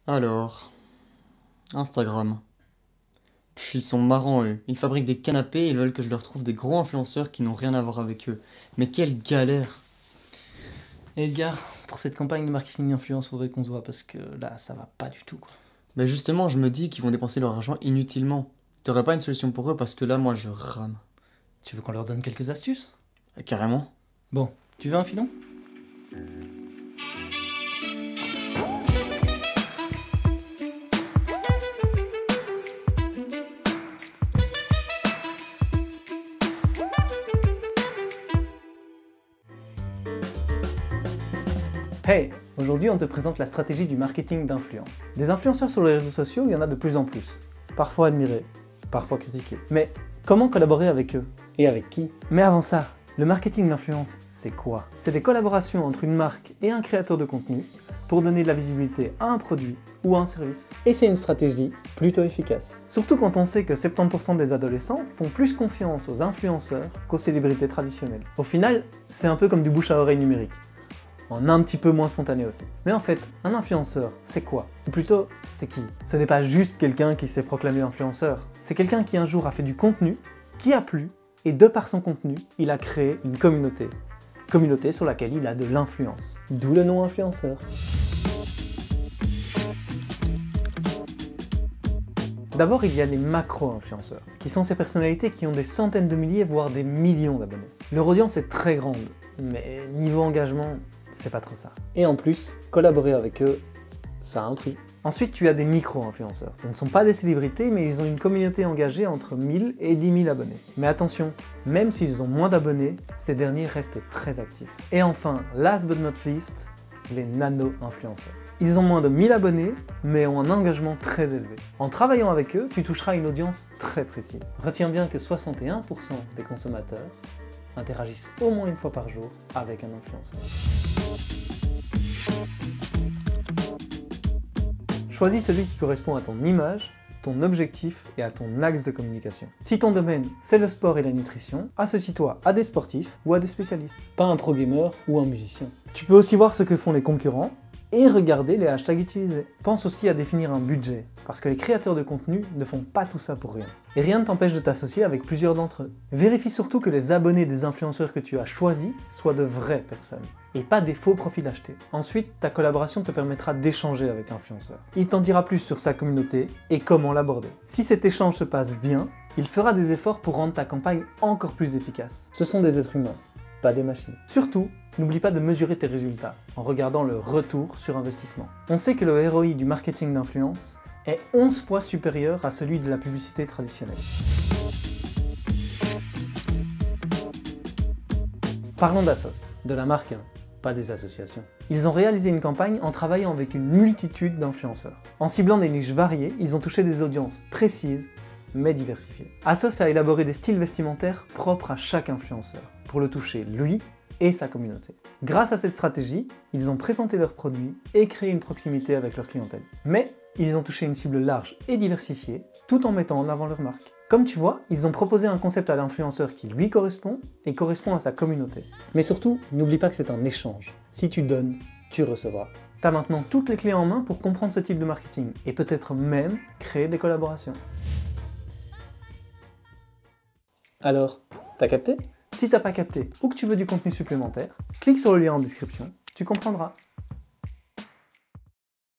Alors, Instagram. Ils sont marrants eux. Ils fabriquent des canapés et ils veulent que je leur trouve des gros influenceurs qui n'ont rien à voir avec eux. Mais quelle galère! Edgar, pour cette campagne de marketing d'influence, faudrait qu'on se voit parce que là, ça va pas du tout, quoi. Mais justement, je me dis qu'ils vont dépenser leur argent inutilement. T'aurais pas une solution pour eux parce que là, moi, je rame. Tu veux qu'on leur donne quelques astuces? Carrément. Bon, tu veux un filon? Hey! Aujourd'hui, on te présente la stratégie du marketing d'influence. Des influenceurs sur les réseaux sociaux, il y en a de plus en plus. Parfois admirés, parfois critiqués. Mais comment collaborer avec eux? Et avec qui? Mais avant ça, le marketing d'influence, c'est quoi? C'est des collaborations entre une marque et un créateur de contenu pour donner de la visibilité à un produit ou à un service. Et c'est une stratégie plutôt efficace. Surtout quand on sait que 70% des adolescents font plus confiance aux influenceurs qu'aux célébrités traditionnelles. Au final, c'est un peu comme du bouche à oreille numérique. En un petit peu moins spontané aussi. Mais en fait, un influenceur, c'est quoi? Ou plutôt, c'est qui? Ce n'est pas juste quelqu'un qui s'est proclamé influenceur. C'est quelqu'un qui un jour a fait du contenu, qui a plu, et de par son contenu, il a créé une communauté. Communauté sur laquelle il a de l'influence. D'où le nom influenceur. D'abord, il y a les macro-influenceurs, qui sont ces personnalités qui ont des centaines de milliers, voire des millions d'abonnés. Leur audience est très grande, mais niveau engagement, c'est pas trop ça. Et en plus, collaborer avec eux, ça a un prix. Ensuite, tu as des micro-influenceurs. Ce ne sont pas des célébrités, mais ils ont une communauté engagée entre 1000 et 10 000 abonnés. Mais attention, même s'ils ont moins d'abonnés, ces derniers restent très actifs. Et enfin, last but not least, les nano-influenceurs. Ils ont moins de 1000 abonnés, mais ont un engagement très élevé. En travaillant avec eux, tu toucheras une audience très précise. Retiens bien que 61% des consommateurs interagissent au moins une fois par jour avec un influenceur. Choisis celui qui correspond à ton image, ton objectif et à ton axe de communication. Si ton domaine, c'est le sport et la nutrition, associe-toi à des sportifs ou à des spécialistes. Pas un pro gamer ou un musicien. Tu peux aussi voir ce que font les concurrents et regarder les hashtags utilisés. Pense aussi à définir un budget, parce que les créateurs de contenu ne font pas tout ça pour rien. Et rien ne t'empêche de t'associer avec plusieurs d'entre eux. Vérifie surtout que les abonnés des influenceurs que tu as choisis soient de vraies personnes, et pas des faux profils achetés. Ensuite, ta collaboration te permettra d'échanger avec l'influenceur. Il t'en dira plus sur sa communauté et comment l'aborder. Si cet échange se passe bien, il fera des efforts pour rendre ta campagne encore plus efficace. Ce sont des êtres humains, pas des machines. Surtout, n'oublie pas de mesurer tes résultats en regardant le retour sur investissement. On sait que le ROI du marketing d'influence est 11 fois supérieur à celui de la publicité traditionnelle. Parlons d'Assos, de la marque, pas des associations. Ils ont réalisé une campagne en travaillant avec une multitude d'influenceurs. En ciblant des niches variées, ils ont touché des audiences précises, mais diversifiées. Assos a élaboré des styles vestimentaires propres à chaque influenceur, pour le toucher lui et sa communauté. Grâce à cette stratégie, ils ont présenté leurs produits et créé une proximité avec leur clientèle. Mais ils ont touché une cible large et diversifiée, tout en mettant en avant leur marque. Comme tu vois, ils ont proposé un concept à l'influenceur qui lui correspond et correspond à sa communauté. Mais surtout, n'oublie pas que c'est un échange. Si tu donnes, tu recevras. T'as maintenant toutes les clés en main pour comprendre ce type de marketing et peut-être même créer des collaborations. Alors, t'as capté? Si t'as pas capté ou que tu veux du contenu supplémentaire, clique sur le lien en description, tu comprendras.